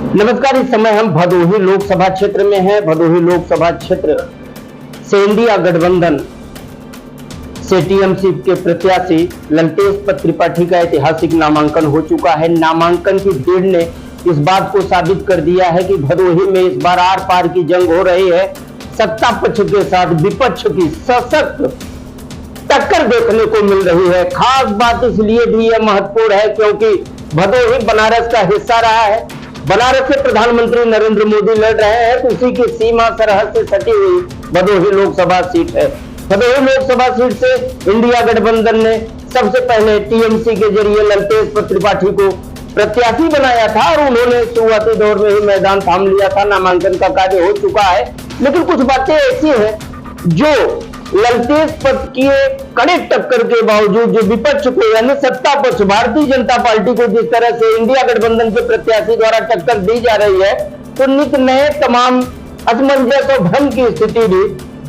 नमस्कार। इस समय हम भदोही लोकसभा क्षेत्र में हैं। भदोही लोकसभा क्षेत्र से इंडिया गठबंधन से टीएमसी के प्रत्याशी ललतेश त्रिपाठी का ऐतिहासिक नामांकन हो चुका है। नामांकन की भीड़ ने इस बात को साबित कर दिया है कि भदोही में इस बार आर पार की जंग हो रही है। सत्ता पक्ष के साथ विपक्ष की सशक्त टक्कर देखने को मिल रही है। खास बात इसलिए भी यह महत्वपूर्ण है क्योंकि भदोही बनारस का हिस्सा रहा है। बनारस से प्रधानमंत्री नरेंद्र मोदी लड़ रहे हैं, तो उसी की सीमा सरहद से सटी हुई भदोही लोकसभा सीट है। भदोही लोकसभा सीट से इंडिया गठबंधन ने सबसे पहले टीएमसी के जरिए ललतेश त्रिपाठी को प्रत्याशी बनाया था और उन्होंने शुरुआती दौर में ही मैदान थाम लिया था। नामांकन का कार्य हो चुका है, लेकिन कुछ बातें ऐसी हैं जो ललतेश की कड़े टक्कर के बावजूद जो विपक्ष को यानी सत्ता पक्ष भारतीय जनता पार्टी को जिस तरह से इंडिया गठबंधन के प्रत्याशी द्वारा टक्कर दी जा रही है, तो नित नए तमाम असमंजस और भ्रम की स्थिति भी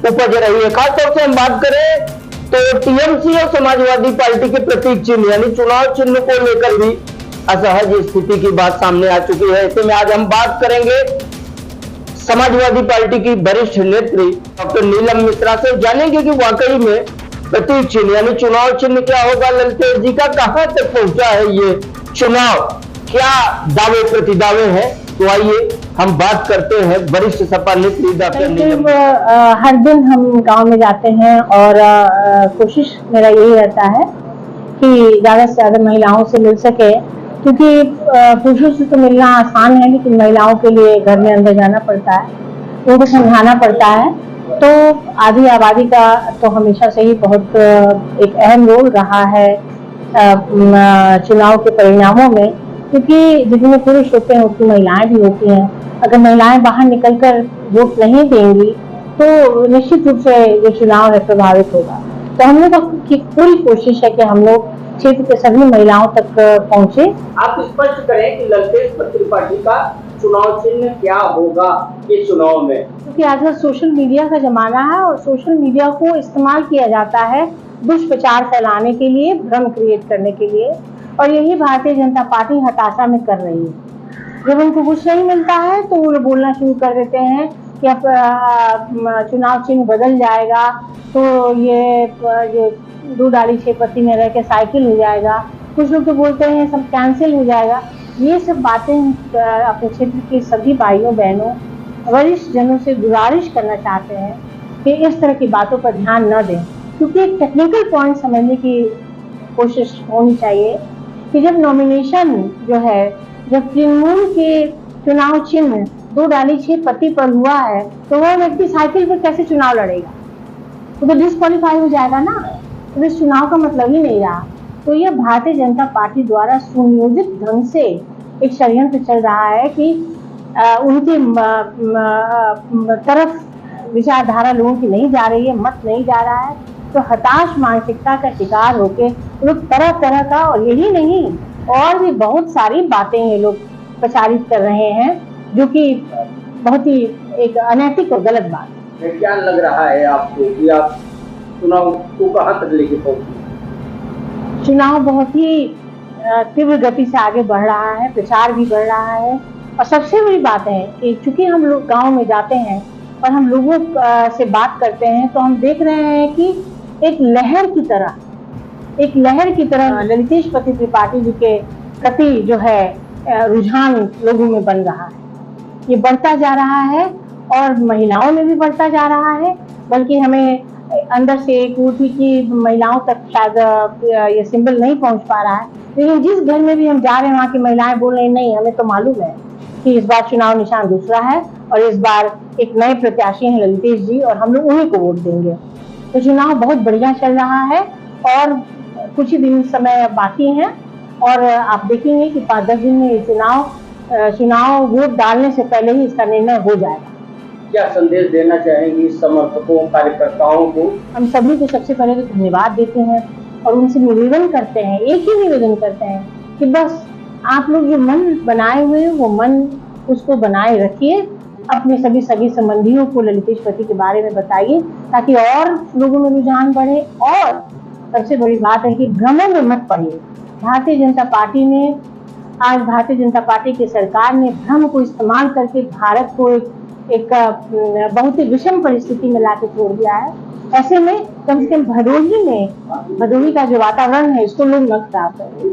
उपज रही है। खासतौर से हम बात करें तो टीएमसी और समाजवादी पार्टी के प्रतीक चिन्ह यानी चुनाव चिन्ह को लेकर भी असहज स्थिति की बात सामने आ चुकी है। ऐसे में आज हम बात करेंगे समाजवादी पार्टी की वरिष्ठ नेत्री डॉक्टर नीलम मिश्रा से, जानेंगे कि वाकई में प्रतीक चिन्ह यानी चुनाव चिन्ह क्या होगा ललतेश जी का, कहां तक पहुंचा है ये चुनाव, क्या दावे प्रतिदावे हैं। तो आइए हम बात करते हैं वरिष्ठ सपा नेत्री डॉक्टर नीलम। हर दिन हम गांव में जाते हैं और कोशिश मेरा यही रहता है कि ज्यादा से ज्यादा महिलाओं से मिल सके, क्योंकि पुरुषों से तो मिलना आसान है, लेकिन महिलाओं के लिए घर में अंदर जाना पड़ता है, उनको समझाना पड़ता है। तो आधी आबादी का तो हमेशा से ही बहुत एक अहम रोल रहा है चुनाव के परिणामों में, क्योंकि जितने पुरुष होते हैं उतनी महिलाएं भी होती हैं। अगर महिलाएं बाहर निकलकर वोट नहीं देंगी तो निश्चित रूप से जो चुनाव है प्रभावित होगा। तो हम लोग की पूरी कोशिश है कि हम लोग क्षेत्र के सभी महिलाओं तक पहुंचे। आप स्पष्ट करें कि ललतेश त्रिपाठी का चुनाव चिन्ह क्या होगा इस चुनाव में, क्योंकि आजकल सोशल मीडिया का जमाना है और सोशल मीडिया को इस्तेमाल किया जाता है दुष्प्रचार फैलाने के लिए, भ्रम क्रिएट करने के लिए, और यही भारतीय जनता पार्टी हताशा में कर रही है। जब उनको कुछ नहीं मिलता है तो वो बोलना शुरू कर देते हैं कि अब चुनाव चिन्ह बदल जाएगा तो ये जो 2 डाली 6 पत्ती में रह के साइकिल हो जाएगा। कुछ लोग तो बोलते हैं सब कैंसिल हो जाएगा। ये सब बातें अपने क्षेत्र के सभी भाइयों बहनों वरिष्ठ जनों से गुजारिश करना चाहते हैं कि इस तरह की बातों पर ध्यान न दें, क्योंकि एक टेक्निकल पॉइंट समझने की कोशिश होनी चाहिए कि जब नॉमिनेशन जो है, जब तृणमूल के चुनाव चिन्ह 2 डाली 6 पत्ती पर हुआ है, तो वह व्यक्ति साइकिल पर कैसे चुनाव लड़ेगा? तो डिस्क्वालीफाई हो जाएगा ना। तो इस चुनाव का मतलब ही नहीं रहा। तो यह भारतीय जनता पार्टी द्वारा सुनियोजित ढंग से एक षड्यंत्र चल रहा है कि उनकी तरफ विचारधारा लोगों की नहीं जा रही है, मत नहीं जा रहा है। तो हताश मानसिकता का शिकार होके लोग तरह तरह का, और यही नहीं और भी बहुत सारी बातें ये लोग प्रचारित कर रहे हैं, जो कि बहुत ही एक अनैतिक और गलत बात है। क्या लग रहा है आपको कि आप चुनाव को कहां तक लेके पहुंचे? चुनाव बहुत ही तीव्र गति से आगे बढ़ रहा है, प्रचार भी बढ़ रहा है, और सबसे बड़ी बात है कि चूंकि हम लोग गांव में जाते हैं और हम लोगों से बात करते हैं, तो हम देख रहे हैं कि एक लहर की तरह ललतेश त्रिपाठी जी के प्रति जो है रुझान लोगों में बन रहा है। ये बढ़ता जा रहा है और महिलाओं में भी बढ़ता जा रहा है, बल्कि हमें अंदर से एक ऊर्जा की महिलाओं तक शायद ये सिंबल नहीं पहुंच पा रहा है, लेकिन जिस घर में भी हम जा रहे हैं वहाँ की महिलाएं बोल रही नहीं, हमें तो मालूम है कि इस बार चुनाव निशान दूसरा है और इस बार एक नए प्रत्याशी हैं ललतेश जी और हम लोग उन्हीं को वोट देंगे। तो चुनाव बहुत बढ़िया चल रहा है और कुछ ही दिन समय बाकी हैं, और आप देखेंगे कि 5-10 दिन में ये चुनाव वोट डालने से पहले ही इसका निर्णय हो जाएगा। क्या संदेश देना चाहेंगी समर्थकों कार्यकर्ताओं को? हम सभी को सबसे पहले तो धन्यवाद देते हैं और उनसे निवेदन करते हैं, एक ही निवेदन करते हैं कि बस आप लोग जो मन बनाए हुए हैं वो मन उसको बनाए रखिए, अपने सभी सगी संबंधियों को ललतेश के बारे में बताइए ताकि और लोगों में रुझान बढ़े। और सबसे बड़ी बात है कि भ्रमों में मत पड़िए। भारतीय जनता पार्टी ने आज भारतीय जनता पार्टी की सरकार ने भ्रम को इस्तेमाल करके भारत को एक बहुत ही विषम परिस्थिति में लाके छोड़ दिया है। ऐसे में कम से कम भदोही का जो वातावरण है इसको लोग न खराब करें।